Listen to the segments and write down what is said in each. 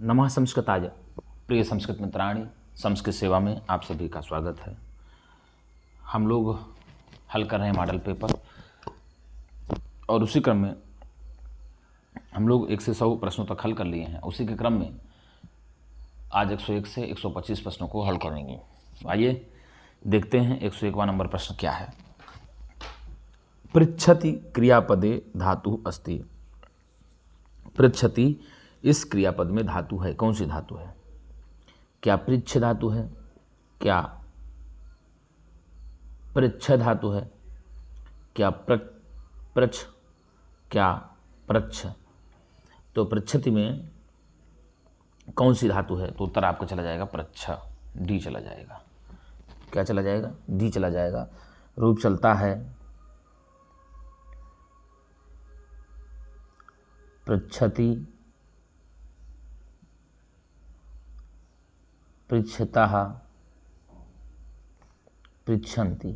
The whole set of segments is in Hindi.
नमः संस्कृताय। प्रिय संस्कृत मित्राणि, संस्कृत सेवा में आप सभी का स्वागत है। हम लोग हल कर रहे हैं मॉडल पेपर और उसी क्रम में हम लोग 1 से 100 प्रश्नों तक हल कर लिए हैं। उसी के क्रम में आज 101 से 125 प्रश्नों को हल करेंगे। आइए देखते हैं 101वां नंबर प्रश्न क्या है। पृच्छति क्रियापदे धातु अस्ति। पृच्छति इस क्रियापद में धातु है, कौन सी धातु है? क्या पृच्छ धातु है? क्या पृच्छ धातु है? क्या प्रच्छ? क्या प्रच्छ? तो पृच्छति में कौन सी धातु है? तो उत्तर आपका चला जाएगा प्रच्छ, डी चला जाएगा। क्या चला जाएगा? डी चला जाएगा। रूप चलता है पृच्छति, पृच्छतः, पृच्छन्ति।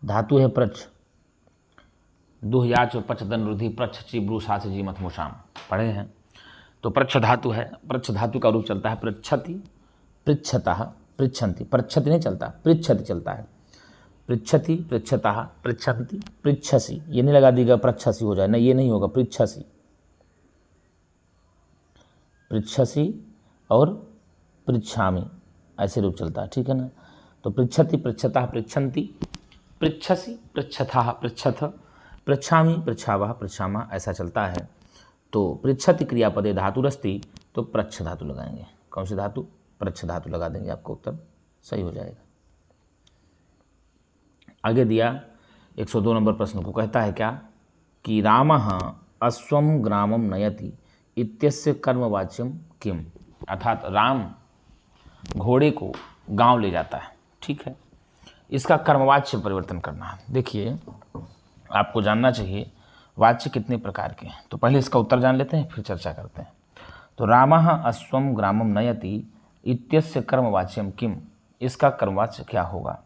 धातु है प्रच्छ। दुहयाच पच दन रुधि प्रच्छ चिब्रू सास जी मथ मुशाम पढ़े हैं। तो प्रच्छ धातु है। प्रच्छ धातु का रूप चलता है पृच्छति, पृच्छतः, पृच्छन्ति। पृच्छति नहीं चलता, पृच्छति चलता है। पृच्छति, पृच्छतः, पृच्छन्ति, पृच्छसि। ये नहीं लगा दीगा पृच्छसि हो जाए, नहीं ये नहीं होगा, पृच्छसि, पृच्छसि और पृच्छामि, ऐसे रूप चलता है, ठीक है ना। तो पृच्छति, पृच्छतः, पृच्छन्ति, पृच्छसि, पृच्छथः, पृच्छथ, पृच्छामि, पृच्छावः, पृच्छामः, ऐसा चलता है। तो पृच्छति क्रियापदे धातुरस्ति, तो प्रच्छ धातु लगाएंगे। कौन सी धातु? प्रच्छ धातु लगा देंगे, आपको उत्तर सही हो जाएगा। आगे दिया 102 नंबर प्रश्न को, कहता है क्या कि रामः अश्वम ग्रामम नयति इत्यस्य कर्मवाच्यम किम। अर्थात राम घोड़े को गांव ले जाता है, ठीक है। इसका कर्मवाच्य परिवर्तन करना है। देखिए, आपको जानना चाहिए वाच्य कितने प्रकार के हैं। तो पहले इसका उत्तर जान लेते हैं, फिर चर्चा करते हैं। तो रामः अश्वम ग्रामम नयति इत्यस्य कर्मवाच्यम किम, इसका कर्मवाच्य क्या होगा?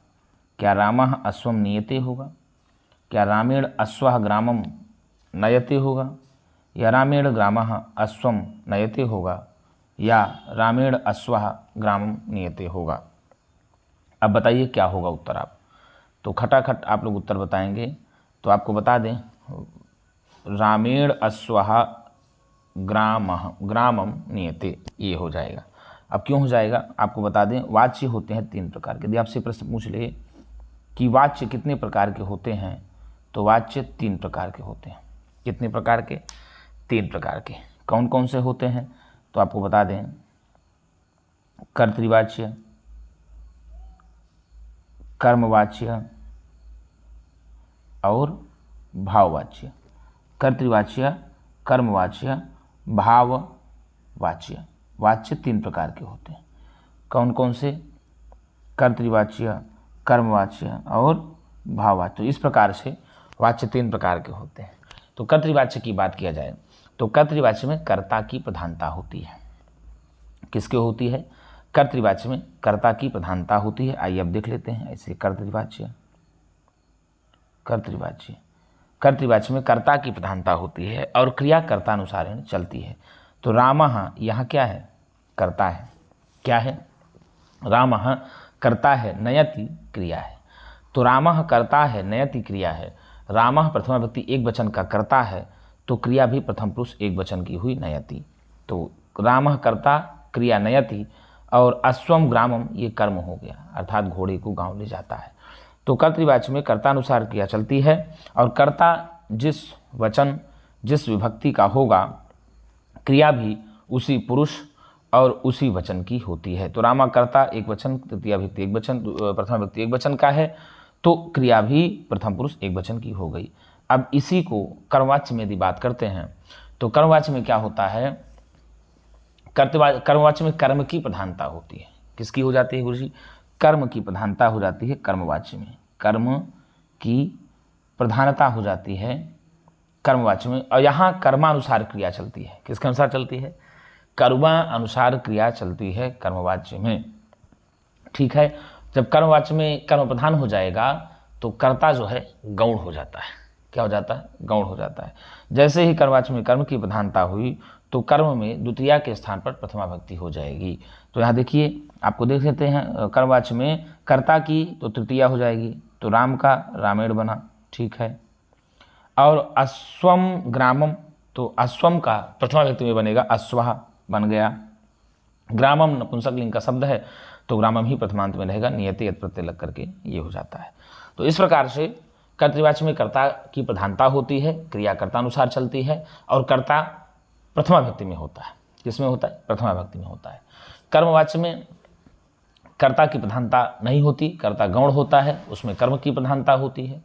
क्या रामः अश्वम नियते होगा? क्या रामेण अश्वः ग्रामम नयते होगा? या रामेण ग्रामः अश्वम नयते होगा? या रामेण अश्वः ग्रामम नियते होगा? अब बताइए क्या होगा उत्तर आप। तो खटाखट आप लोग उत्तर बताएंगे। तो आपको बता दें, रामेण अश्वः ग्रामम नियते, ये हो जाएगा। अब क्यों हो जाएगा आपको बता दें। वाच्य होते हैं 3 प्रकार के। यदि आपसे प्रश्न पूछ ले कि वाच्य कितने प्रकार के होते हैं, तो वाच्य 3 प्रकार के होते हैं। कितने प्रकार के? 3 प्रकार के। कौन कौन से होते हैं? तो आपको बता दें, कर्तृवाच्य, कर्मवाच्य और भाववाच्य। कर्तृवाच्य, कर्मवाच्य, भाववाच्य। वाच्य 3 प्रकार के होते हैं। कौन कौन से? कर्तृवाच्य, कर्मवाच्य और भाववाच्य। तो इस प्रकार से वाच्य 3 प्रकार के होते हैं। तो कर्तृवाच्य की बात किया जाए तो कर्तृवाच्य में कर्ता की प्रधानता होती है। किसके होती है? कर्तृवाच्य में कर्ता की प्रधानता होती है। आइए अब देख लेते हैं। ऐसे कर्तृवाच्य, कर्तृवाच्य, कर्तृवाच्य में कर्ता की प्रधानता होती है और क्रिया कर्तानुसार चलती है। तो रामः यहाँ क्या है? कर्ता है। क्या है? रामः कर्ता है, नयति क्रिया है। तो रामः कर्ता है, नयति क्रिया है। रामः प्रथमा व्यक्ति एक वचन का कर्ता है, तो क्रिया भी प्रथम पुरुष एक वचन की हुई, नयति। तो रामः कर्ता, क्रिया नयति, और अश्वम ग्रामम ये कर्म हो गया, अर्थात घोड़े को गांव ले जाता है। तो कर्तृवाच्य में कर्तानुसार क्रिया चलती है और कर्ता जिस वचन, जिस विभक्ति का होगा, क्रिया भी उसी पुरुष और उसी वचन की होती है। तो रामा कर्ता एक वचन, तृतीया व्यक्ति एक वचन, प्रथमा व्यक्ति एक वचन का है, तो क्रिया भी प्रथम पुरुष एक वचन की हो गई। अब इसी को कर्मवाच्य में यदि बात करते हैं तो कर्मवाच्य में क्या होता है? कर्मवाच्य में कर्म की प्रधानता होती है। किसकी हो जाती है गुरुजी? कर्म की प्रधानता हो जाती है कर्मवाच्य में। कर्म की प्रधानता हो जाती है कर्मवाच्य में, और यहाँ कर्मानुसार क्रिया चलती है। किसके अनुसार चलती है? कर्मानुसार क्रिया चलती है कर्मवाच्य में, ठीक है। जब कर्मवाच्य में कर्म प्रधान हो जाएगा तो कर्ता जो है गौण हो जाता है। क्या हो जाता है, गौण हो जाता है। जैसे ही कर्मवाच्य में कर्म की प्रधानता हुई तो कर्म में द्वितीया के स्थान पर प्रथमा विभक्ति हो जाएगी। तो यहाँ देखिए, आपको देख लेते हैं, कर्मवाच्य में कर्ता की तो तृतीया हो जाएगी, तो राम का रामेण बना, ठीक है। और अश्वम ग्रामम, तो अश्वम का प्रथमा विभक्ति में बनेगा अश्वः बन गया। ग्रामम नपुंसक लिंग का शब्द है तो ग्रामम ही प्रथमांत में रहेगा, नियति यत् प्रत्यय लग करके ये हो जाता है। तो इस प्रकार से कर्तृवाच्य में कर्ता की प्रधानता होती है, क्रिया कर्तानुसार चलती है, और कर्ता प्रथमा विभक्ति में होता है। किसमें होता है, प्रथमा विभक्ति में होता है। कर्मवाच्य में कर्ता की प्रधानता नहीं होती, कर्ता गौण होता है, उसमें कर्म की प्रधानता होती है।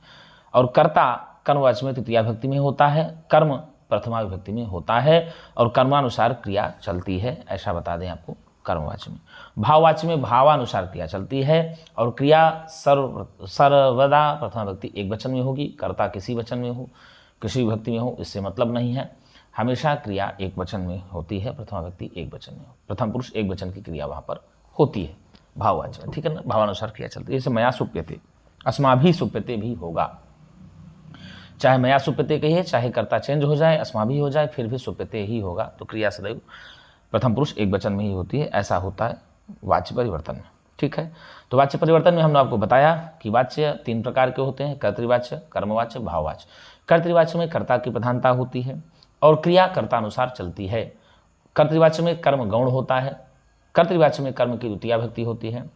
और कर्ता कर्मवाच्य में तृतीया विभक्ति में होता है, कर्म प्रथमा विभक्ति में होता है, और कर्मानुसार क्रिया चलती है, ऐसा बता दें आपको कर्मवाच्य में। भाववाच्य में भावानुसार क्रिया चलती है, और क्रिया सर्वदा प्रथमा विभक्ति एक वचन में होगी। कर्ता किसी वचन में हो, किसी विभक्ति में हो, इससे मतलब नहीं है, हमेशा क्रिया एक वचन में होती है, प्रथमा विभक्ति एक वचन में हो, प्रथम पुरुष एक वचन की क्रिया वहाँ पर होती है भाववाच्य में, ठीक है ना। भावानुसार क्रिया चलती है। जैसे मया सुप्यते, अस्माभि सुप्यते भी होगा, चाहे मया सुप्यते कहिए, चाहे कर्ता चेंज हो जाए, अस्माभि हो जाए, फिर भी सुप्यते ही होगा। तो क्रिया सदैव प्रथम पुरुष एक वचन में ही होती है, ऐसा होता है वाच्य परिवर्तन में, ठीक है। तो वाच्य परिवर्तन में हमने आपको बताया कि वाच्य तीन प्रकार के होते हैं, कर्तृवाच्य, कर्मवाच्य, भाववाच्य। कर्तृवाच्य में कर्ता की प्रधानता होती है और क्रिया कर्तानुसार चलती है। कर्तृवाच्य में कर्म गौण होता है, कर्तृवाच्य में कर्म की द्वितीया विभक्ति होती है,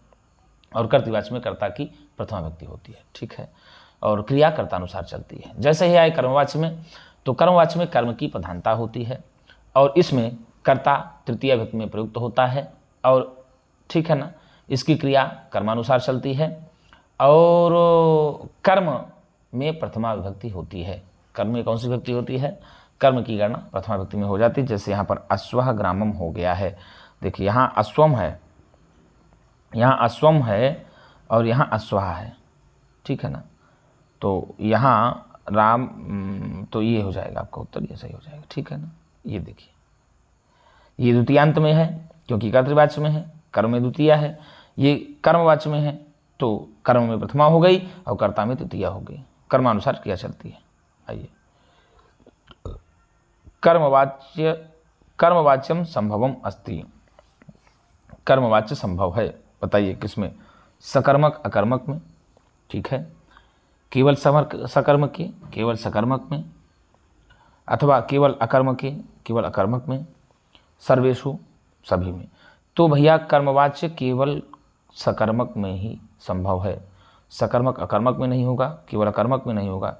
और कर्तृवाच्य में कर्ता की प्रथमा विभक्ति होती है, ठीक है। और क्रिया कर्तानुसार चलती है। जैसे ही आए कर्मवाच्य में, तो कर्मवाच्य में कर्म की प्रधानता होती है, और इसमें कर्ता तृतीया विभक्ति में प्रयुक्त होता है, और ठीक है ना, इसकी क्रिया कर्मानुसार चलती है, और कर्म में प्रथमा विभक्ति होती है। कर्म में कौन सी विभक्ति होती है, कर्म की गणना प्रथमा विभक्ति में हो जाती है। जैसे यहाँ पर अश्वः ग्रामम हो गया है, देखिए यहाँ अश्वम है, यहाँ अश्वम है, और यहाँ अश्वः है, ठीक है ना। तो यहाँ राम, तो ये हो जाएगा आपका उत्तर, ये सही हो जाएगा, ठीक है ना। ये देखिए, ये द्वितीयांत में है क्योंकि कर्तृवाच्य में है, कर्म में द्वितीया है। ये कर्मवाच्य में है तो कर्म में प्रथमा हो गई और कर्ता में तृतीया हो गई, कर्मानुसार क्रिया चलती है। आइए, कर्मवाच्यम संभवम अस्ति, कर्मवाच्य संभव है, बताइए किसमें, सकर्मक अकर्मक में, ठीक है। केवल सकर्मक के, केवल सकर्मक में, अथवा केवल अकर्मक के, केवल अकर्मक में, सर्वेषु सभी में। तो भैया कर्मवाच्य केवल सकर्मक में ही संभव है, सकर्मक अकर्मक में नहीं होगा, केवल अकर्मक में नहीं होगा,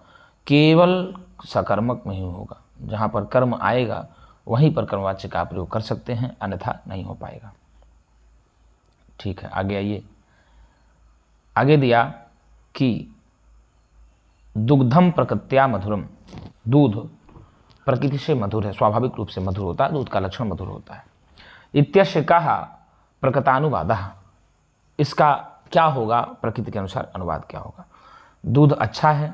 केवल सकर्मक में ही होगा। जहाँ पर कर्म आएगा वहीं पर कर्मवाच्य का प्रयोग कर सकते हैं, अन्यथा नहीं हो पाएगा, ठीक है। आगे आइए, आगे दिया कि दुग्धम प्रकृत्या मधुरम, दूध प्रकृति से मधुर है, स्वाभाविक रूप से मधुर होता है, दूध का लक्षण मधुर होता है। इत्यस्य कहा प्रकृतानुवादः, इसका क्या होगा, प्रकृति के अनुसार अनुवाद क्या होगा। दूध अच्छा है,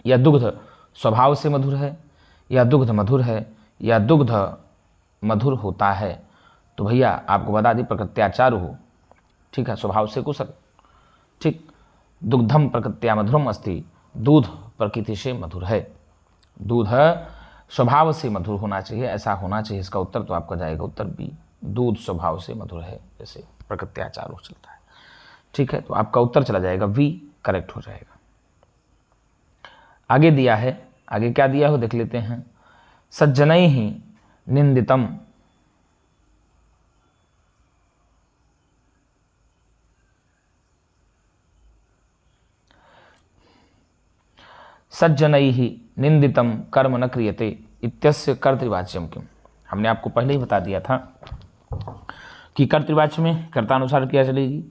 या दुग्ध स्वभाव से मधुर है, या दुग्ध मधुर है, या दुग्ध मधुर होता है। तो भैया आपको बता दी प्रकृत्याचार हो, ठीक है, स्वभाव से कुशल, ठीक। दुग्धम प्रकृत्या मधुरम अस्ति, दूध प्रकृति से मधुर है, दूध स्वभाव से मधुर होना चाहिए, ऐसा होना चाहिए। इसका उत्तर तो आपका जाएगा उत्तर बी, दूध स्वभाव से मधुर है, जैसे प्रकृत्याचार चलता है, ठीक है। तो आपका उत्तर चला जाएगा वी, करेक्ट हो जाएगा। आगे दिया है, आगे क्या दिया हो देख लेते हैं। सज्जनैः निंदितम, सज्जनैः निंदितम कर्म न क्रियते इत्यस्य कर्तृवाच्यम किम। हमने आपको पहले ही बता दिया था कि कर्तृवाच्य में कर्तानुसार क्रिया चलेगी,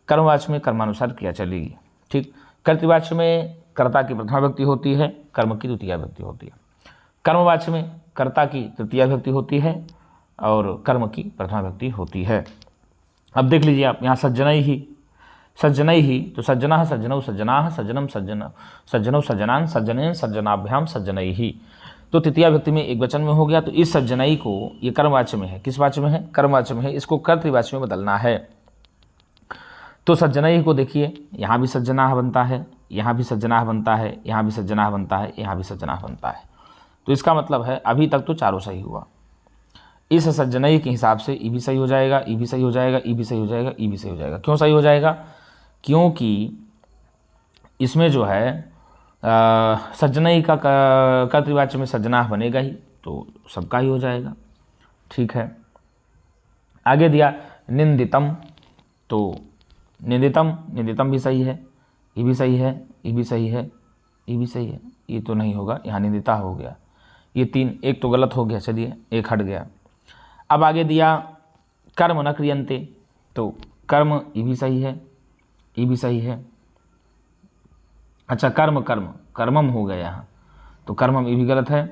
कर्मवाच्य में कर्मानुसार क्रिया चलेगी, ठीक। कर्तृवाच्य में कर्ता की प्रथमा विभक्ति होती है, कर्म की द्वितीया विभक्ति होती है। कर्मवाच्य में कर्ता की तृतीया विभक्ति होती है और कर्म की प्रथमा विभक्ति होती है। अब देख लीजिए आप, यहाँ सज्जनैः, सज्जनैः, तो सज्जनः सज्जनौ सज्जनाः, सज्जनम सज्जनौ सज्जनान्, सज्जनेन सज्जनाभ्याम सज्जनैः। तो तृतीया विभक्ति में एक वचन में हो गया, तो इस सज्जनई को, ये कर्मवाच्य में है, किस वाच्य में है, कर्मवाच्य में है, इसको कर्तृवाच्य में बदलना है। तो सज्जनई को देखिए, यहाँ भी सज्जनाः बनता है, यहाँ भी सज्जनाह बनता है, यहाँ भी सज्जनाह बनता है, यहाँ भी सज्जनाह बनता है। तो इसका मतलब है अभी तक तो चारों सही हुआ। इस सज्जनई के हिसाब से ई भी सही हो जाएगा, ई भी सही हो जाएगा, ई भी सही हो जाएगा, ई भी सही हो जाएगा। क्यों सही हो जाएगा? क्योंकि इसमें जो है सज्जनई का कर्तृवाच्य में सज्जनाह बनेगा ही, तो सबका ही हो जाएगा। ठीक है, आगे दिया निंदितम, तो निंदितम भी सही है, ये भी सही है, ये भी सही है, ये भी सही है, ये तो नहीं होगा, यहाँ निंदिता हो गया। ये 3, एक तो गलत हो गया, चलिए एक हट गया। अब आगे दिया कर्म न क्रियन्ते, तो कर्म ये भी सही है, ये भी सही है। अच्छा कर्मम हो गया यहाँ, तो कर्मम ये भी गलत है,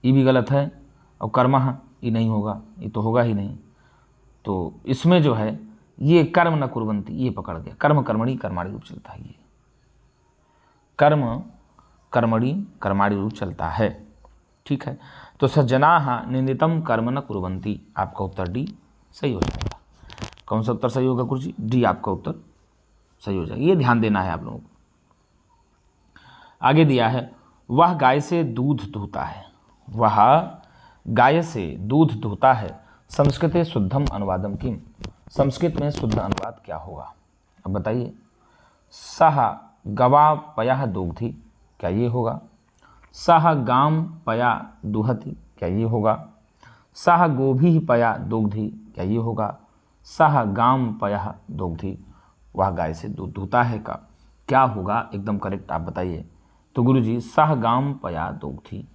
ये भी गलत है, और कर्मः ये नहीं होगा, ये तो होगा ही नहीं। तो इसमें जो है ये कर्म न कुर्वन्ति, ये पकड़ गया। कर्म कर्मणि कर्माणि रूप चलता है, ये कर्म कर्मणि कर्माणि रूप चलता है। ठीक है, तो सज्जनाः निंदितम कर्म न कुर्वन्ति, आपका उत्तर डी सही हो जाएगा। कौन सा उत्तर सही होगा गुरुजी? डी आपका उत्तर सही हो जाएगा। ये ध्यान देना है आप लोगों को। आगे दिया है वह गाय से दूध दूहता है, वह गाय से दूध दूहता है, संस्कृते शुद्धम अनुवादम किम, संस्कृत में शुद्ध अनुवाद क्या होगा? अब बताइए। सह गवा पया दुग्धि, क्या ये होगा? सह गाम पया दुहति, क्या ये होगा? सह गोभी पया दुग्धि, क्या ये होगा? सह गाम पया दुग्धि, वह गाय से दूध दूहता है का क्या होगा? एकदम करेक्ट आप बताइए। तो गुरुजी सह गाम पया दुग्धि।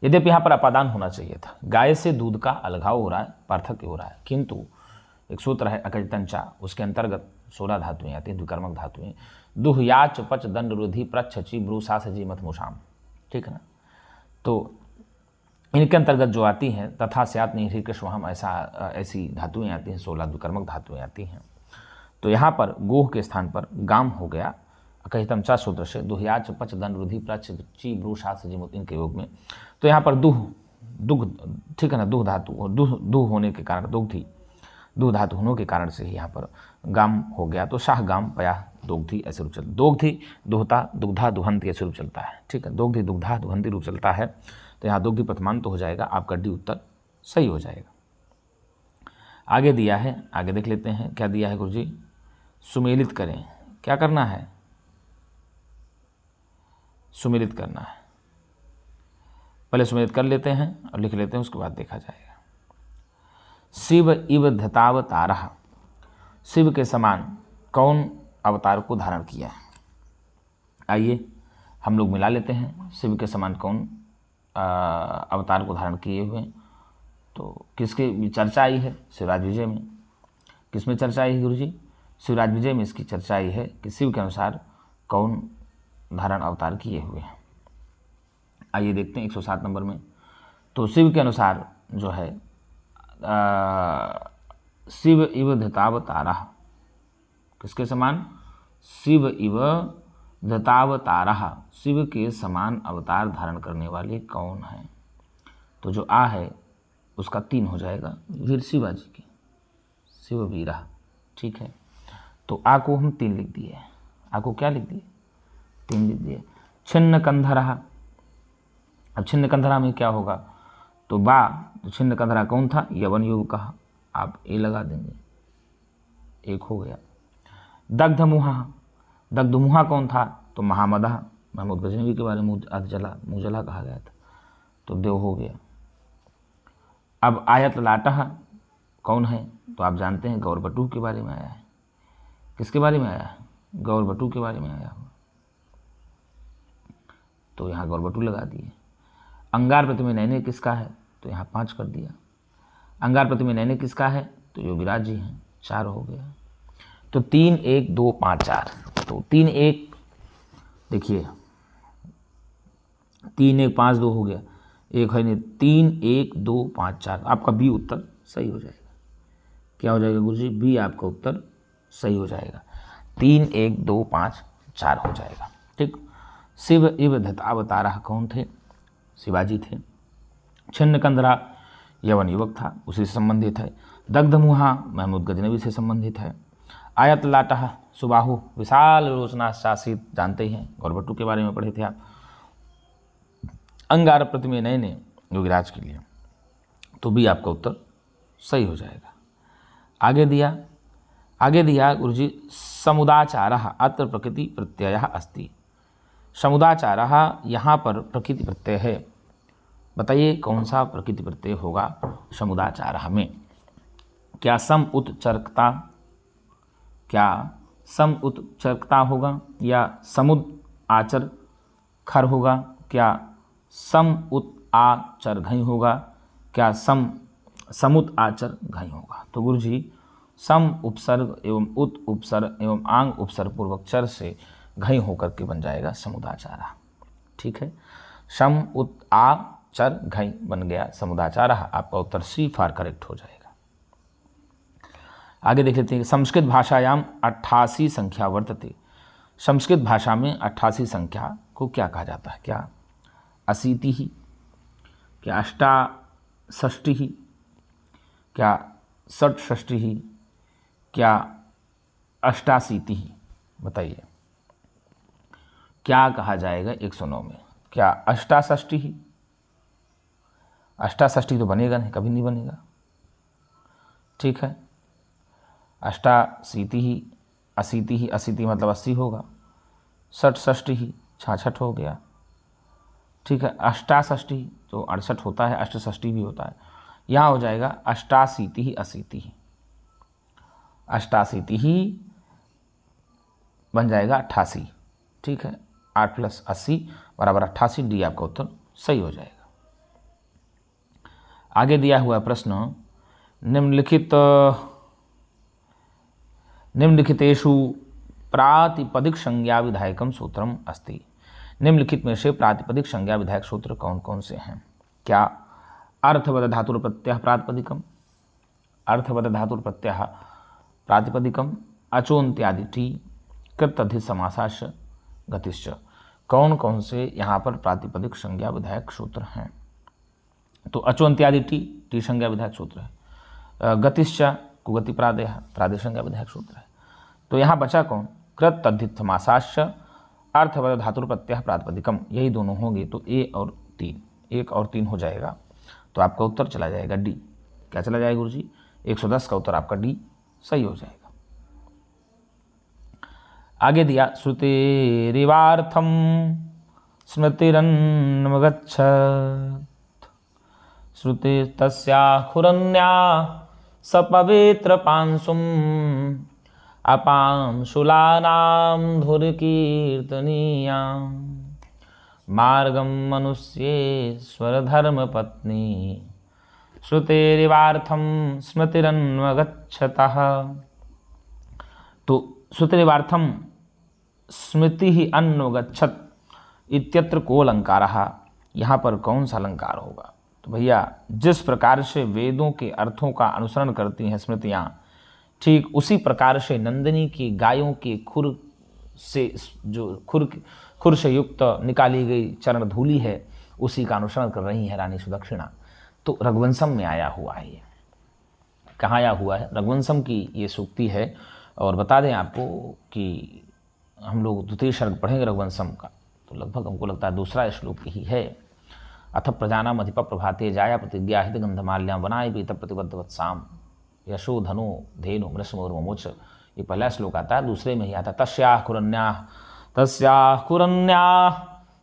यद्यपि यहाँ पर अपादान होना चाहिए था, गाय से दूध का अलगाव हो रहा है, पार्थक्य हो रहा है, किंतु एक सूत्र है अकजतंचा, उसके अंतर्गत 16 धातुएं आती हैं, द्विकर्मक धातुएं। दुह याच पच दंड रुधि प्रच्छची ब्रूसासजी मथ मुषाम। ठीक है ना, तो इनके अंतर्गत जो आती हैं तथा स्यात् निह्री कृष्वहम, ऐसी धातुएं आती हैं, 16 द्विकर्मक धातुएं आती हैं। तो यहाँ पर गोह के स्थान पर गाम हो गया अकहितमचा सूत्र से, दुहयाच पच दंड रुधि प्रच्छची ब्रूसासजी मथ, इनके योग में। तो यहाँ पर दुग्ध, ठीक है ना, दुह धातु, और दुह होने के कारण दुग्धि, दुह धातु होने के कारण से ही यहाँ पर गाम हो गया। तो शाह गाम पया दुग्धि ऐसे रूप चलता, दोग्धि दुहता दुग्धा दुहंती ऐसे रूप चलता है। ठीक है, दोग्धि दुग्धा दुहंती रूप चलता है, तो यहाँ दुग्धि प्रथमांत तो हो जाएगा, आपका डी उत्तर सही हो जाएगा। आगे दिया है, आगे देख लेते हैं क्या दिया है गुरुजी। सुमेलित करें, क्या करना है? सुमेलित करना है। पहले सुमेलित कर लेते हैं और लिख लेते हैं, उसके बाद देखा जाएगा। शिव इव धतावतारः, शिव के समान कौन अवतार को धारण किया है? आइए हम लोग मिला लेते हैं, शिव के समान कौन अवतार को धारण किए हुए। तो किसकी चर्चा आई है? शिवराज विजय में। किसमें चर्चा आई है गुरुजी? शिवराज विजय में इसकी चर्चा आई है कि शिव के अनुसार कौन धारण अवतार किए हुए हैं। आइए देखते हैं 107 नंबर में। तो शिव के अनुसार जो है शिव इव धतावतारः, किसके समान? शिव इव धतावतारः, शिव के समान अवतार धारण करने वाले कौन हैं? तो जो आ है उसका 3 हो जाएगा, वीर शिवाजी की, शिव वीरा। ठीक है, तो आ को हम 3 लिख दिए। आ को क्या लिख दिए? 3 लिख दिए। छिन्न कंधरः, अब छिन्न कंधरा में क्या होगा? तो बा, तो छिन्न कंधरा कौन था? यवन युवकः, आप ए लगा देंगे, 1 हो गया। दग्धमुहा, दग्धमुहा कौन था? तो महामदः, महमूद गजनवी के बारे में मुँह जला कहा गया था, तो देव हो गया। अब आयत लाटः कौन है? तो आप जानते हैं गौरबटू के बारे में आया है। किसके बारे में आया है? गौरबटू के बारे में आया हुआ, तो यहाँ गौरबटू लगा दिए। अंगार प्रतिमे नैने किसका है? तो यहाँ 5 कर दिया। अंगार प्रतिमे नैने किसका है? तो योगीराज जी हैं, 4 हो गया। तो 3 1 2 5 4, तो 3 1, देखिए 3 1 5 2 हो गया, 1 है नहीं, 3 1 2 5 4, आपका बी उत्तर सही हो जाएगा। क्या हो जाएगा गुरुजी? बी आपका उत्तर सही हो जाएगा, 3 1 2 5 4 हो जाएगा। ठीक। शिव इव धतावतारः कौन थे? शिवाजी थे। छिन्न कंधरा यवन युवक था, उसी से संबंधित है। दग्धमुहा महमूद गजनवी से संबंधित है। आयत लाटः सुबाहु विशाल लोचना शासित, जानते ही हैं, गौरभट्टू के बारे में पढ़े थे आप। अंगार प्रतिमे नयने, योगीराज के लिए, तो भी आपका उत्तर सही हो जाएगा। आगे दिया गुरुजी, समुदाचारः अत्र प्रकृति प्रत्ययः अस्ति। समुदाचारः यहाँ पर प्रकृति प्रत्यय है, बताइए कौन सा प्रकृति प्रत्यय होगा समुदाचारः में? क्या सम उत्चरकता, क्या सम उत्चरकता होगा, या समुद आचर खर होगा, क्या सम उत आचर घई होगा, क्या समुत आचर घई होगा? तो गुरुजी सम उपसर्ग एवं उत उपसर्ग एवं आंग उपसर्ग पूर्वक चर से घई होकर के बन जाएगा समुदाचारा। ठीक है, सम उत आ चर घई बन गया समुदाचारा। आपका उत्तर सी फॉर करेक्ट हो जाएगा। आगे देख लेते हैं, संस्कृत भाषायाम 88 संख्या वर्तते। संस्कृत भाषा में 88 संख्या को क्या कहा जाता है? क्या अशीति ही, क्या अष्टाषष्टि ही, क्या षट्षष्टि ही, क्या अष्टाशीति ही? बताइए क्या कहा जाएगा 109 में? क्या अष्टाषष्टि ही? अष्टाषष्टि तो बनेगा नहीं, कभी नहीं बनेगा। ठीक है, अष्टाशीति ही, अशीति ही, अशीति मतलब 80 होगा, षट्षष्टि ही 66 हो गया। ठीक है, अष्टाषष्टि तो 68 होता है, अष्टषष्टि भी होता है, यहाँ हो जाएगा अष्टाशीति ही अशीति ही। अष्टाशीति ही बन जाएगा 88। ठीक है, 8 + 80 बराबर 88, डी आपका उत्तर सही हो जाएगा। आगे दिया हुआ प्रश्न, निम्नलिखितेषु प्रातिपदिक संज्ञा विधायकम सूत्रम अस्ति। निम्नलिखित में से प्रातिपदिक संज्ञा विधायक सूत्र कौन कौन से हैं? क्या अर्थवद धातुर प्रत्यय प्रातिपदिकम, अर्थवद धातुर प्रत्यय प्रातिपदिकम, अचोन्त्यादि टी, कृतधित समासाश्च, गतिश्च। कौन कौन से यहाँ पर प्रातिपदिक संज्ञा विधायक सूत्र हैं? तो अचोन्त्यादि टी संज्ञा विधायक सूत्र है, गतिश्च कुगति प्रादेय संज्ञा विधायक सूत्र है। तो यहाँ बचा कौन? कृत तद्धित समासाश्च, अर्थवद धातुर प्रत्यय प्रातिपदिकम, यही दोनों होंगे तो ए और 3, 1 और 3 हो जाएगा। तो आपका उत्तर चला जाएगा डी। क्या चला जाएगा गुरुजी? 110 का उत्तर आपका डी सही हो जाएगा। आगे दिया, श्रुतिरिवार्थम स्मृतिरन्वगच्छत्, श्रुति तस्याहुरन्या सपवित्र पांसुम, अपां शूलानां धुरकीर्तनीयां, मार्गम मनुष्येश्वर धर्म पत्नी, श्रुतिरिवार्थम स्मृतिरन्वगच्छतः। तो श्रुतिरिवार्थम स्मृति ही अन्वगच्छत इत्यत्र को अलंकारः, यहाँ पर कौन सा अलंकार होगा? तो भैया जिस प्रकार से वेदों के अर्थों का अनुसरण करती हैं स्मृतियाँ, ठीक उसी प्रकार से नंदिनी की गायों के खुर से, जो खुर से युक्त निकाली गई चरण धूलि है, उसी का अनुसरण कर रही है रानी सुदक्षिणा। तो रघुवंशम में आया हुआ है। ये कहाँ आया हुआ है? रघुवंशम की ये सूक्ति है। और बता दें आपको कि हम लोग द्वितीय सर्ग पढ़ेंगे रघुवंशम का, तो लगभग हमको लगता है दूसरा श्लोक ही है। अथ प्रजानाम अधिप प्रभाते जाया प्रतिज्ञा हित गंधमाल्यां बनाए भी तब प्रतिबद्धवत्साम यशो धनो धेनु मृषमोर्मोच, ये पहला श्लोक आता है। दूसरे में ही आता है, तस्याः कुरन्याः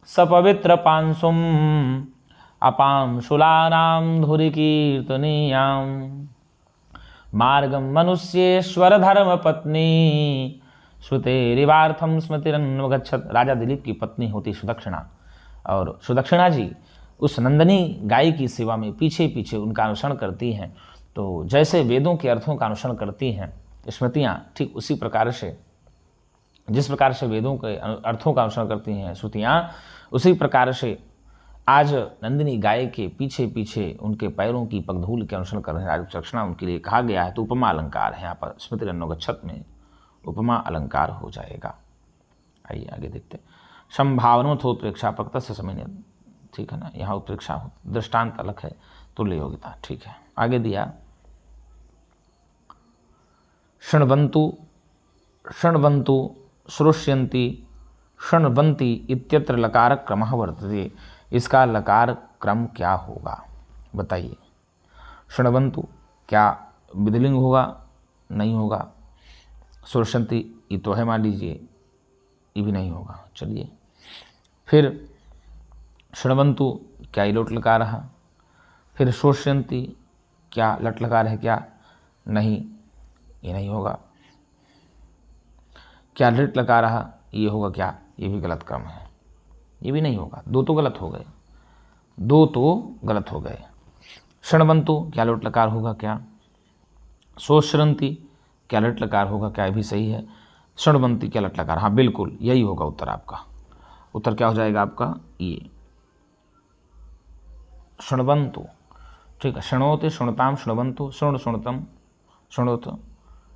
सपवित्र पांसुम, अपां शूलानां धुरिकीर्तनीयां, मार्गम मनुष्येश्वर धर्म पत्नी, श्रुतेरिवार्थम स्मृतिरन्वगच्छत्। राजा दिलीप की पत्नी होती सुदक्षिणा, और सुदक्षिणा जी उस नंदिनी गाय की सेवा में पीछे पीछे उनका अनुसरण करती हैं। तो जैसे वेदों के अर्थों का अनुसरण करती हैं स्मृतियाँ, ठीक उसी प्रकार से, जिस प्रकार से वेदों के अर्थों का अनुसरण करती हैं श्रुतियाँ, उसी प्रकार से आज नंदिनी गाय के पीछे पीछे उनके पैरों की पगधूल के अनुसरण कर रहे हैं राजसुदक्षिणा, उनके लिए कहा गया है। तो उपमा अलंकार है यहाँ पर, स्मृतिरन्वगच्छत् में उपमा अलंकार हो जाएगा। आइए आगे देखते हैं, संभावनोत्प्रेक्षा प्रकृत समय, ठीक है ना, यहाँ उत्प्रेक्षा हो, दृष्टांत अलग है, तुल्य योग्यता। ठीक है, आगे दिया, शृण्वन्तु शृण्वन्तु, श्रोष्यन्ति, शृण्वन्ति इत्यत्र लकार क्रमः वर्तते। इसका लकार क्रम क्या होगा बताइए। शृण्वन्तु क्या विधिलिंग होगा? नहीं होगा। श्रोष्यन्ति ये तो है, मान लीजिए, ये भी नहीं होगा। चलिए फिर शृण्वन्तु क्या ये लोट लकार है? फिर श्रोष्यन्ति क्या लट लकार है क्या? नहीं, ये नहीं होगा। क्या लिट लकार है? ये होगा क्या? ये भी गलत क्रम है, ये भी नहीं होगा। दो तो गलत हो गए, दो तो गलत हो गए। शृण्वन्तु क्या लोट लकार होगा क्या? श्रोष्यन्ति क्या लट लकार होगा क्या? भी सही है। शृण्वन्ति क्या लट लकार? हाँ बिल्कुल यही होगा उत्तर आपका। उत्तर क्या हो जाएगा आपका? ये शृण्वन्तु। ठीक है। शृणोति, शृणुताम, शृण्वन्तु, शृणु, शृणुतम, शृणुत,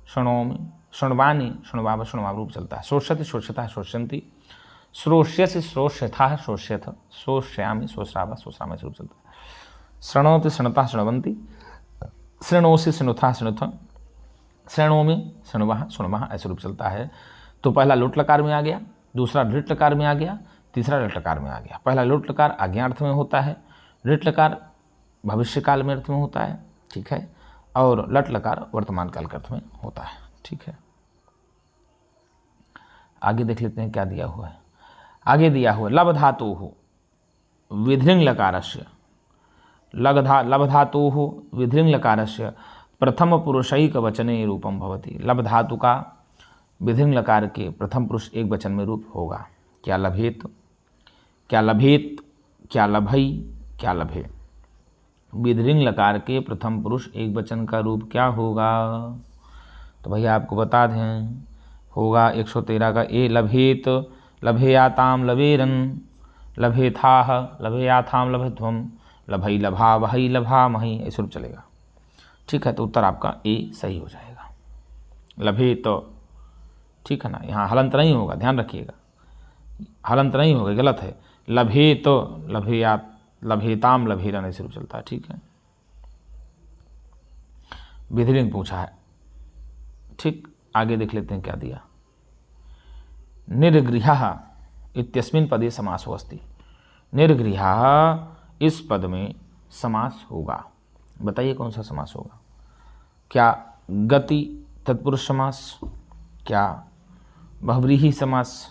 शृणोमि, शृण्वानि, शृण्वाव, शृण्वाव रूप चलता है। श्रोष्यति, श्रोष्यता, श्रोष्यन्ति, श्रोष्यसि, श्रोष्यथा, श्रोष्यथ, श्रोष्यामि, श्रोष्याव, श्रोष्यामि रूप चलता है। शृणोति, शृणुता, शृण्वन्ति, शृणोसि, शृणुथा, शृणुथ, शृणोमि, शृण्वः, शृण्वः ऐसे रूप चलता है। तो पहला लोट लकार में आ गया, दूसरा ऋट लकार में आ गया, तीसरा लट लकार में आ गया। पहला लोट लकार आज्ञार्थ में होता है, ऋट लकार भविष्य काल में अर्थ में होता है, ठीक है, और लट लकार वर्तमान काल के अर्थ में होता है, ठीक है। आगे देख लेते हैं क्या दिया हुआ है। आगे दिया हुआ लब धातु विधिलिंग लकारस्य, लब धातु विधिलिंग लकारस्य प्रथम पुरुषैक वचने रूपम भवति। लब धातु का विधिलिंग लकार के प्रथम पुरुष एक वचन में रूप होगा। क्या लभेत, क्या लभेत, क्या लभई, क्या लभे। विधिलिंग लकार के प्रथम पुरुष एक वचन का रूप क्या होगा? तो भैया आपको बता दें, होगा 113 का ए। लभेत, लभेयाताम, लभेरन, लभेथाह, लभेयाथाम, लभेध्वम, लभई, लभा, वही, लभा, मही ऐसे रूप चलेगा, ठीक है। तो उत्तर आपका ए सही हो जाएगा। लभेत, ठीक है ना, यहाँ हलंत नहीं होगा, ध्यान रखिएगा, हलंत नहीं होगा, गलत है। लभेत, लभेयात, लभेताम, लभेरन ऐसे रूप चलता है, ठीक है। विधिलिंग पूछा है, ठीक। आगे देख लेते हैं क्या दिया। निर्गृह्यः इत्यस्मिन् पदे समासो अस्ति। निर्गृह्यः इस पद में समास होगा, बताइए कौन सा समास होगा? क्या गति तत्पुरुष समास, क्या बहुव्रीहि समास,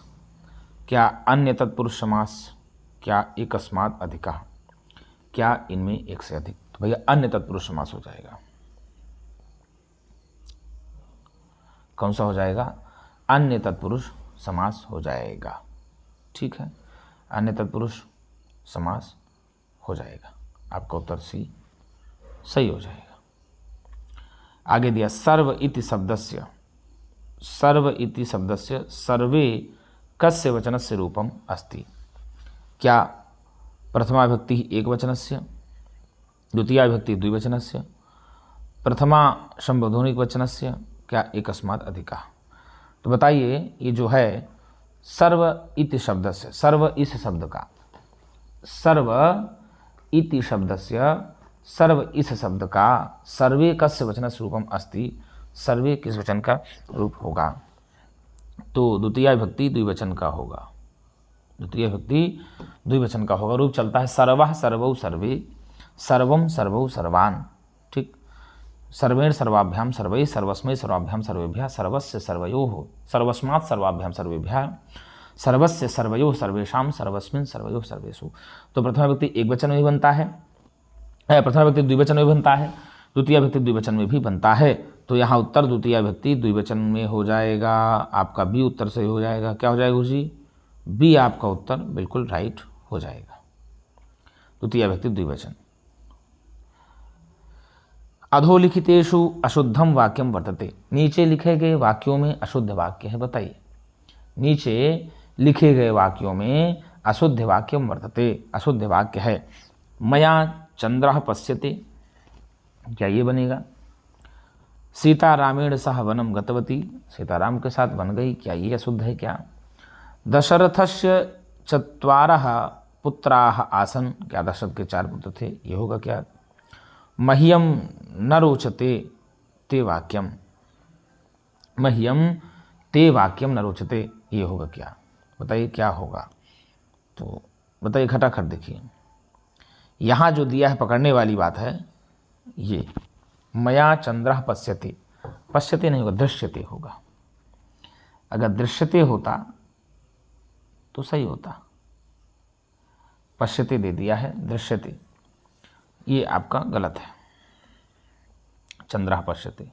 क्या अन्य तत्पुरुष समास, क्या एकस्मात् अधिकः, क्या इनमें एक से अधिक? तो भैया अन्य तत्पुरुष समास हो जाएगा। कौन सा हो जाएगा? अन्य तत्पुरुष समास हो जाएगा, ठीक है। अन्य तत्पुरुष समास हो जाएगा, आपका उत्तर सी सही हो जाएगा। आगे दिया सर्व इति शब्दस्य, सर्व इति शब्दस्य सर्वे कस्य वचनस्य रूपम अस्ति। क्या प्रथमा विभक्ति एक वचनस्य, द्वितीया विभक्ति द्विवचनस्य, प्रथमा संबोधनिक वचनस्य, क्या एकस्मात् अधिकः। तो बताइए ये जो है सर्व इति शब्दस्य, सर्व इस शब्द का, सर्व इति शब्दस्य, सर्व इस शब्द का सर्वे कस्य वचनस्य रूपम अस्ति, सर्वे किस वचन का रूप होगा? तो द्वितीया विभक्ति द्विवचन का होगा, द्वितीय विभक्ति द्विवचन का होगा। रूप चलता है सर्वः सर्वौ सर्वे, सर्वम सर्वौ सर्वान्, ठीक। सर्वेण सर्वाभ्याम सर्वैः, सर्वस्मै सर्वाभ्याम सर्वेभ्यः, सर्वस्य सर्वयोः, सर्वस्मात् सर्वाभ्याम सर्वेभ्यः, सर्वस्य सर्वयोः सर्वेषां, सर्वस्मिन् सर्वयोः सर्वेषु। तो प्रथमा व्यक्ति एक वचन में भी बनता है, प्रथमा व्यक्ति द्विवचन में बनता है, द्वितीय व्यक्ति द्विवचन में भी बनता है। तो यहाँ उत्तर द्वितीय व्यक्ति द्विवचन में हो जाएगा, आपका बी उत्तर सही हो जाएगा। क्या हो जाएगा जी? बी आपका उत्तर बिल्कुल राइट हो जाएगा, द्वितीय व्यक्ति द्विवचन। अधोलिखितेषु अशुद्धम वाक्यम वर्तते। नीचे लिखे गए वाक्यों में अशुद्ध वाक्य है, बताइए। नीचे लिखे गए वाक्यों में अशुद्ध वाक्यम वर्तते, अशुद्ध वाक्य है। मया चंद्रः पश्यते, क्या ये बनेगा? सीतारामेण सह वनम गतवती, सीताराम के साथ वन गई, क्या ये अशुद्ध है क्या? दशरथस्य चत्वारः पुत्राः आसन्, क्या दशरथ के 4 पुत्र थे, ये होगा क्या? मह्यम न रोचते ते वाक्यम, मह्यम ते वाक्यम न रोचते, ये होगा क्या? बताइए क्या होगा? तो बताइए खटाखट देखिए, यहाँ जो दिया है पकड़ने वाली बात है ये, मया चंद्रः पश्यते, पश्यते नहीं होगा, दृश्यते होगा। अगर दृश्यते होता तो सही होता, पश्यते दे दिया है, दृश्यते, ये आपका गलत है। चंद्रः पश्यते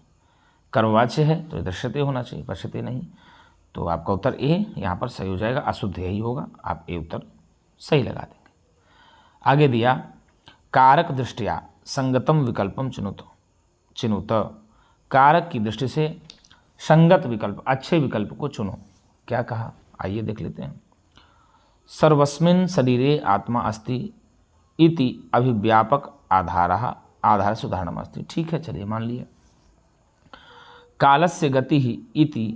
कर्मवाच्य है तो दृश्यते होना चाहिए, पश्यते नहीं। तो आपका उत्तर ए यहाँ पर सही हो जाएगा, अशुद्ध यही होगा, आप ए उत्तर सही लगा देंगे। आगे दिया, कारक दृष्टिया संगतम विकल्पम चिनुत, कारक की दृष्टि से संगत विकल्प, अच्छे विकल्प को चुनो। क्या कहा, आइए देख लेते हैं। सर्वस्मिन् शरीरे आत्मा अस्ति इति अभिव्यापक आधार से उदाहरणम अस्ति। ठीक है, चलिए मान लिए। कालस्य गति ही इति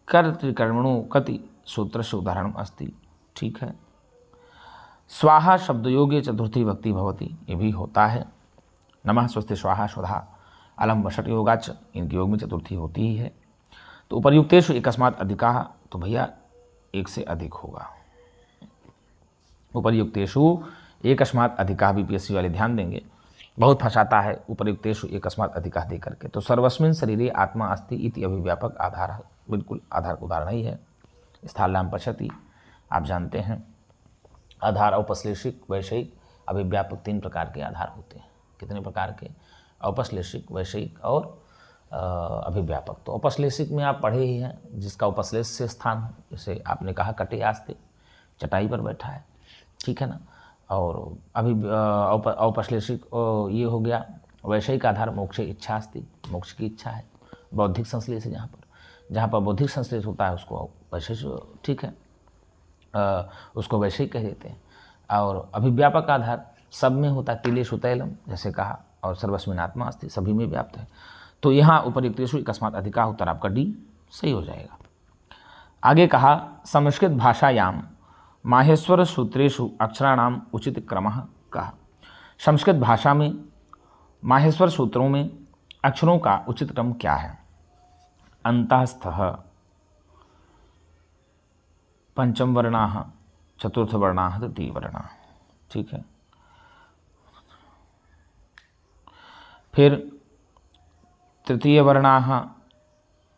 कर्तृकर्मणो कति सूत्र से उदाहरणम अस्ति। ठीक है। स्वाहा शब्दयोगे चतुर्थी भक्ति भवति, ये भी होता है। नमः स्वस्ति स्वाहा स्वधा अलम वषट योगाच, इनके योग में चतुर्थी होती ही है। तो उपर्युक्तेषु एकस्मात् अधिकाः, तो भैया एक से अधिक होगा। उपर्युक्तेषु एकस्मात् अधिकाः, बीपीएससी वाले ध्यान देंगे, बहुत फंसाता है उपर्युक्तेषु एकस्मात् अधिकाः दे करके। तो सर्वस्मिन् शरीरे आत्मा अस्ति इति अभिव्यापक आधार, बिल्कुल आधार उदाहरण ही है। स्थालाम पश्यति, आप जानते हैं आधार औपश्लेषिक वैषयिक अभिव्यापक 3 प्रकार के आधार होते हैं। कितने प्रकार के? औपश्लेषिक, वैषयिक और अभिव्यापक। तो औपश्लेषिक में आप पढ़े ही हैं, जिसका उपश्लेष से स्थान हो, जैसे आपने कहा कटे आस्ते, चटाई पर बैठा है, ठीक है ना। और औपश्लेषिक ये हो गया। वैषयिक आधार मोक्षे इच्छा अस्ति, मोक्ष की इच्छा है, बौद्धिक संश्लेष है, जहाँ पर बौद्धिक संश्लेष होता है उसको वैषयिक, ठीक है, उसको वैषयिक कह देते हैं। और अभिव्यापक आधार सब में होता है, तिलेषु तैलम जैसे कहा, और सर्वस्मिन् आत्मा अस्ति, सभी में व्याप्त है। तो यहाँ उपर्युक्तेषु एकस्मात् अधिकाः, उत्तर आपका डी सही हो जाएगा। आगे कहा, संस्कृत भाषायाम माहेश्वर सूत्रेषु अक्षराणाम उचित क्रमः कहा। संस्कृत भाषा में माहेश्वर सूत्रों में अक्षरों का उचित क्रम क्या है? अंतःस्थः, पंचम वर्णाः, चतुर्थ वर्णाः, तृतीय वर्णाः। ठीक है। फिर तृतीय वर्णाः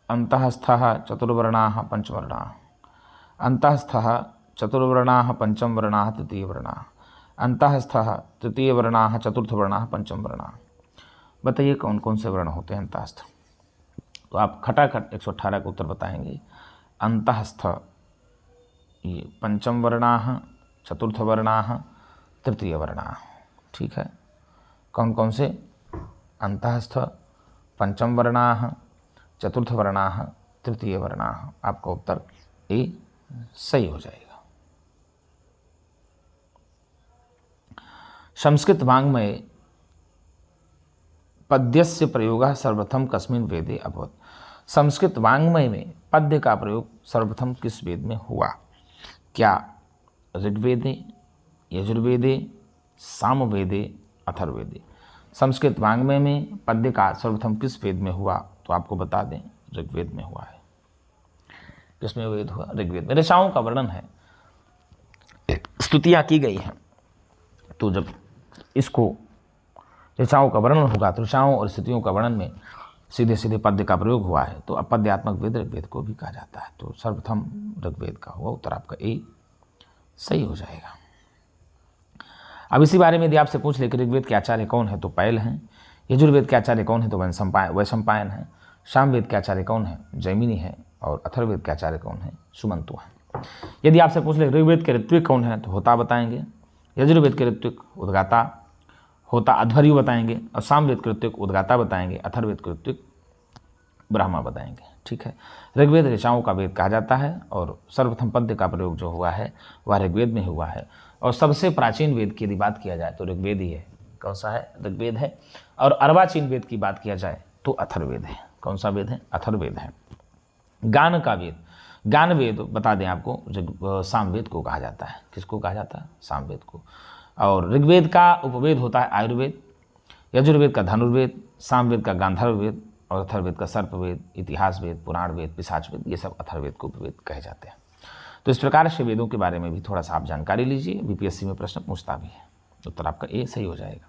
अंतःस्थः, चतुर्वर्णाः, पंचवर्णाः, अंतःस्थः चतुर्वर्णाः, पंचम वर्णाः, तृतीय वर्णाः, अंतःस्थः तृतीय वर्णाः, चतुर्थ वर्णाः, पंचम वर्णाः। बताइए कौन कौन से वर्ण होते हैं अंतःस्थ? तो आप खटाखट 118 का उत्तर बताएंगे। अंतःस्थ ये पंचम वर्णाः, चतुर्थ वर्णाः, तृतीय वर्णाः। ठीक है। कौन कौन से? अंतःस्थ, पंचम वर्णाः, चतुर्थ वर्णाः, तृतीय वर्णाः। आपका उत्तर ए सही हो जाएगा। संस्कृत वाङ्मये पद्यस्य प्रयोगः सर्वप्रथम कस्मिन् वेदे अभवत्? संस्कृत वाङ्मय में पद्य का प्रयोग सर्वप्रथम किस वेद में हुआ? क्या ऋग्वेदे, यजुर्वेदे, सामवेदे, अथर्ववेदे? संस्कृत वाङ्मय में पद्य का सर्वप्रथम किस वेद में हुआ? तो आपको बता दें ऋग्वेद में हुआ है। किसमें वेद हुआ? ऋग्वेद में। ऋचाओं का वर्णन है, स्तुतियाँ की गई हैं। तो जब इसको ऋचाओं का वर्णन होगा तो ऋचाओं और स्तुतियों का वर्णन में सीधे सीधे पद्य का प्रयोग हुआ है, तो अपद्यात्मक वेद ऋग्वेद को भी कहा जाता है। तो सर्वप्रथम ऋग्वेद का हुआ, उत्तर आपका ए सही हो जाएगा। अब इसी बारे में यदि आपसे पूछ ले कि ऋग्वेद के आचार्य कौन है, तो पैल हैं। यजुर्वेद के आचार्य कौन है, तो वैशंपायन है। सामवेद के आचार्य कौन है? जैमिनी है। और अथर्ववेद के आचार्य कौन है? सुमंतु है। यदि आपसे पूछ ले ऋग्वेद के ऋत्विक कौन है, तो होता बताएंगे। यजुर्वेद के ऋत्विक उद्गाता होता अध्वर्यु बताएंगे, और सामवेद के ऋत्विक उद्गाता बताएंगे, अथर्ववेद के ऋत्विक ब्रह्मा बताएंगे। ठीक है। ऋग्वेद ऋचाओं का वेद कहा जाता है, और सर्वप्रथम पद्य का प्रयोग जो हुआ है वह ऋग्वेद में हुआ है। और सबसे प्राचीन वेद की यदि बात किया जाए तो ऋग्वेद ही है। कौन सा है? ऋग्वेद है। और अर्वाचीन वेद की बात किया जाए तो अथर्ववेद है। कौन सा वेद है? अथर्ववेद है। गान का वेद, ज्ञान वेद बता दें आपको, सामवेद को कहा जाता है। किसको कहा जाता है? सामवेद को। और ऋग्वेद का उपवेद होता है आयुर्वेद, यजुर्वेद का धनुर्वेद, सामवेद का गांधर्व वेद, और अथर्ववेद का सर्पवेद, इतिहास वेद, पुराण वेद, पिशाच वेद, ये सब अथर्ववेद को उपवेद कहे जाते हैं। तो इस प्रकार से वेदों के बारे में भी थोड़ा सा आप जानकारी लीजिए, बीपीएससी में प्रश्न पूछता भी है। उत्तर आपका ए सही हो जाएगा।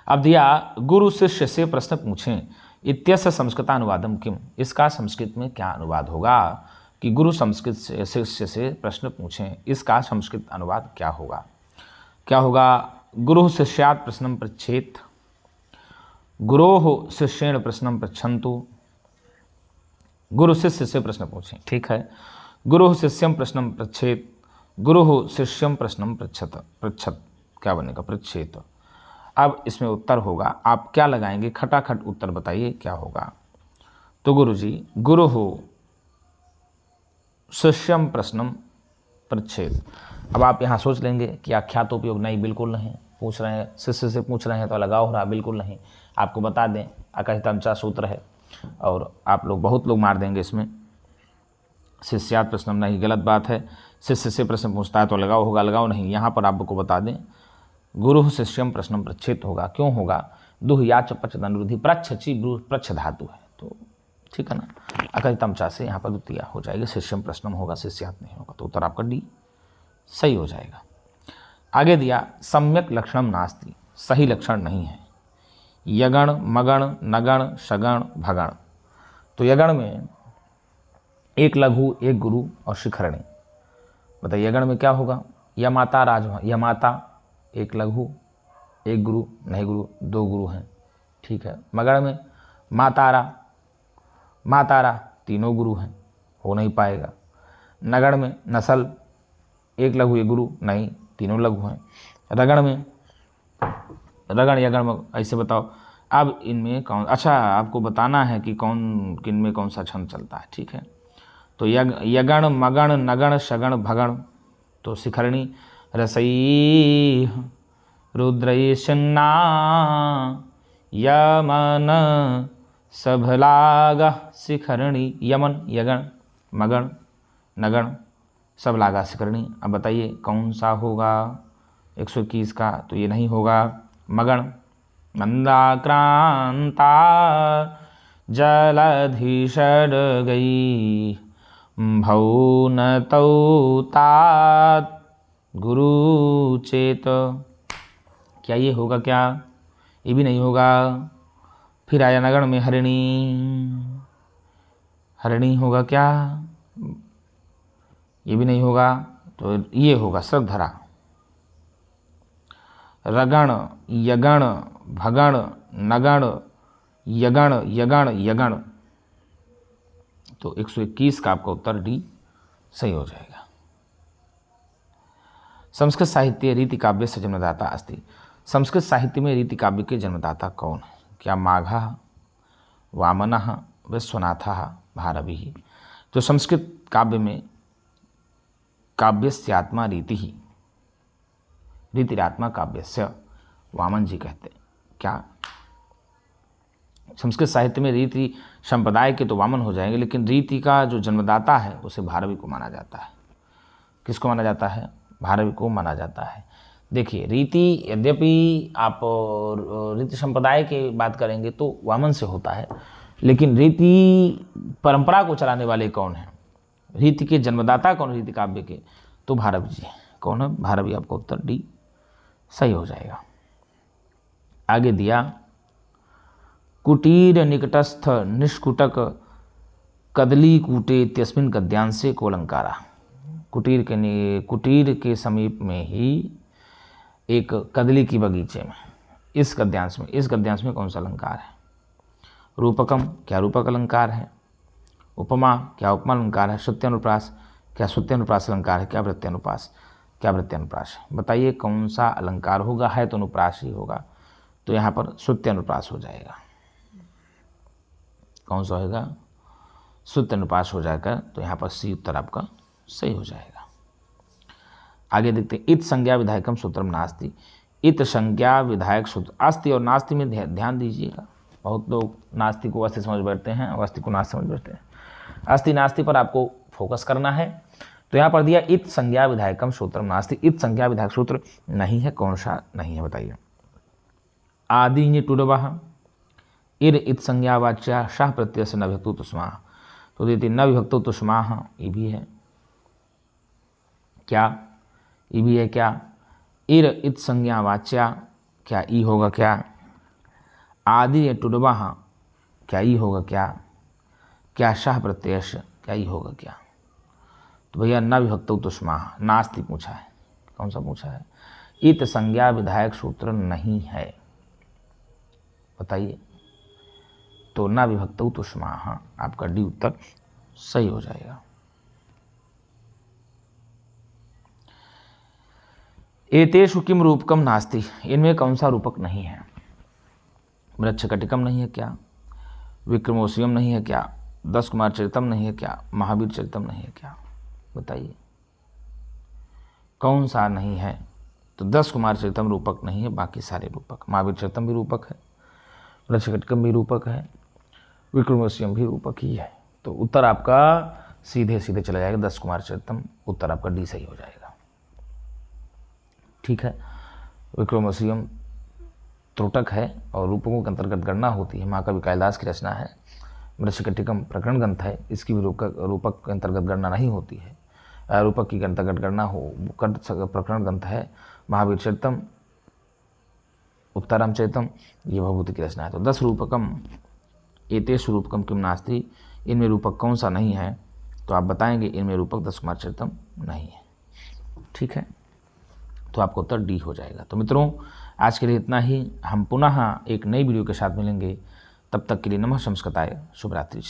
अब दिया गुरु शिष्य से प्रश्न पूछें इत्यस्य संस्कृतानुवादम किम, इसका संस्कृत में क्या अनुवाद होगा कि गुरु संस्कृत शिष्य से प्रश्न पूछें, इसका संस्कृत अनुवाद क्या होगा? क्या होगा? गुरु शिष्यात् प्रश्नम पृच्छेत, गुरोः शिष्येण प्रश्नम पृच्छन्तु। गुरु शिष्य से प्रश्न पूछें, ठीक है। गुरु शिष्यम प्रश्नम पृच्छेत, गुरु शिष्यम प्रश्नम पृच्छत, क्या बनेगा? पृच्छेत। अब इसमें उत्तर होगा, आप क्या लगाएंगे? खटाखट उत्तर बताइए क्या होगा। तो गुरु जी, गुरु शिष्यम प्रश्नम पृच्छेत। अब आप यहाँ सोच लेंगे कि आख्यातोपयोग नहीं, बिल्कुल नहीं। पूछ रहे हैं, शिष्य से पूछ रहे हैं तो लगाव हो रहा, बिल्कुल नहीं। आपको बता दें, आकाशितांचा सूत्र है और आप लोग बहुत लोग मार देंगे इसमें। शिष्यात् प्रश्नम नहीं, गलत बात है। शिष्य से प्रश्न पूछता है तो लगाव होगा, लगाव नहीं। यहाँ पर आपको बता दें गुरु शिष्यम प्रश्नम पृच्छेत होगा। क्यों होगा? दुह याच पच अनुरुद्धि, प्रच्छ ची प्रच्छ धातु है, तो ठीक है ना। अकरितमचा से यहाँ पर द्वितीय हो जाएगी, शिष्यम प्रश्नम होगा, शिष्यात् नहीं होगा। तो उत्तर आपका डी सही हो जाएगा। आगे दिया सम्यक लक्षणम नास्ति, सही लक्षण नहीं है। यगण, मगण, नगण, शगण, भगण। तो यगण में एक लघु, एक गुरु और शिखरणी। बताइए यगण में क्या होगा? यमाता राज, यमाता एक लघु, एक गुरु, नहीं गुरु, दो गुरु हैं, ठीक है। मगण में मातारा, मातारा तीनों गुरु हैं, हो नहीं पाएगा। नगण में नसल, एक लघु एक गुरु, नहीं तीनों लघु हैं। रगण में रगण यगण में, ऐसे बताओ। अब इनमें कौन, अच्छा आपको बताना है कि कौन किन में कौन सा छंद चलता है, ठीक है। तो यगण, मगण, नगण, शगण, भगण। तो शिखरणी रसई रुद्रैशन्ना यमन सभलागा शिखरणी। यमन यगण, मगण, नगण, सबलागा शिखरणी। अब बताइए कौन सा होगा 121 का? तो ये नहीं होगा। मगण मंदाक्रांता जलधिषड गई भौनतौ तात गुरु चेत। क्या ये होगा? क्या ये भी नहीं होगा। फिर आया नगण में हरिणी, हरिणी होगा क्या? ये भी नहीं होगा। तो ये होगा श्रद्धरा। रगण, यगण, भगण, नगण, यगण, यगण, यगण। तो 121 का आपका उत्तर डी सही हो जाएगा। संस्कृत साहित्य रीति काव्य से जन्मदाता अस्ति। संस्कृत साहित्य में रीति काव्य के जन्मदाता कौन है? क्या माघः, वामनः, विश्वनाथः, भारवी। तो संस्कृत काव्य में काव्यस्यात्मा रीति ही, रीतिरात्मा काव्यस्य, वामन जी कहते हैं। क्या संस्कृत साहित्य में रीति संप्रदाय के तो वामन हो जाएंगे, लेकिन रीति का जो जन्मदाता है उसे भारवी को माना जाता है। किसको माना जाता है? भारवी को माना जाता है। देखिए रीति, यद्यपि आप रीति संप्रदाय की बात करेंगे तो वामन से होता है, लेकिन रीति परंपरा को चलाने वाले कौन हैं? रीति के जन्मदाता कौन? रीति काव्य के तो भारवी जी। कौन है? भारवी। आपका उत्तर डी सही हो जाएगा। आगे दिया कुटीर निकटस्थ निष्कुटक कदली कूटे इत्यस्मिन् गद्यांशे को अलंकारा। कुटीर के समीप में ही एक कदली की बगीचे में, इस गद्यांश में कौन सा अलंकार है? रूपकम, क्या रूपक अलंकार है? उपमा, क्या उपमा अलंकार है? श्रुत्यनुप्रास, क्या श्रुत्यनुप्रास अलंकार है? क्या वृत्त्यनुप्रास, क्या वृत्त्यनुप्रास है? बताइए कौन सा अलंकार होगा? है तो अनुप्रास ही होगा, तो यहाँ पर श्रुत्यनुप्रास हो जाएगा। कौन सा होगा? श्रुत्यनुप्रास हो जाएगा। तो यहाँ पर सी उत्तर आपका सही हो जाएगा। आगे देखते हैं इत संज्ञा विधायकम सूत्रम नास्ति। इत संज्ञा विधायक सूत्र अस्ति और नास्ति में ध्यान दीजिएगा। बहुत लोग नास्ति को अस्थि समझ बैठते हैं और अस्थि को नास्ति समझ बैठते हैं। अस्थि नास्ति पर आपको फोकस करना है। तो यहाँ पर दिया इत संज्ञा विधायकम सूत्रम नास्ति। इत संज्ञा विधायक सूत्र नहीं है। कौन सा नहीं है बताइए? आदि टुडवः, इर इत संज्ञावाच्या शाह प्रत्यय से न विभक्तो तुष्मा। तो देते न विभक्तो तुष्मा, ये भी है क्या, ये भी है क्या। इर इत संज्ञावाच्या, क्या ई होगा क्या। आदि टुडवा, क्या ई होगा क्या। क्या शाह प्रत्ययश, क्या ई होगा क्या। तो भैया न विभक्तो तुष्मा नास्ति पूछा है। कौन सा पूछा है। इत संज्ञा विधायक सूत्र नहीं है, बताइए। तो न विभक्तो तुष्मा, आपका डी उत्तर सही हो जाएगा। एतेषु किम रूपकम नास्ति, इनमें कौन सा रूपक नहीं है। मृच्छकटिकम नहीं है क्या, विक्रमोशियम नहीं है क्या, 10 कुमार चरितम नहीं है क्या, महावीर चरितम नहीं है क्या, बताइए कौन सा नहीं है। तो 10 कुमार चरितम रूपक नहीं है, बाकी सारे रूपक। महावीर चरितम भी रूपक है, मृच्छकटिकम भी रूपक है, विक्रमोशियम भी रूपक ही है। तो उत्तर आपका सीधे सीधे चला जाएगा 10 कुमार चरितम, उत्तर आपका डी सही हो जाएगा। ठीक है। विक्रमोशियम त्रुटक है और रूपकों के अंतर्गत गणना होती है, महाकवि कालिदास की रचना है। मृच्छकटिकम प्रकरण ग्रंथ है, इसकी भी रूपक के अंतर्गत गणना नहीं होती है। रूपक की अंतर्गत गणना हो प्रकरण ग्रंथ है महावीर चरितम, उत्तराम चरितम, ये भवभूति की रचना है। तो 10 रूपकम एतेषु रूपकम किम नास्ति, इनमें रूपक कौन सा नहीं है। तो आप बताएंगे इनमें रूपक 10 कुमार चरितम नहीं है। ठीक है, तो आपका उत्तर डी हो जाएगा। तो मित्रों आज के लिए इतना ही, हम पुनः एक नई वीडियो के साथ मिलेंगे। तब तक के लिए नमः शमस्कृताय, शुभ रात्रि।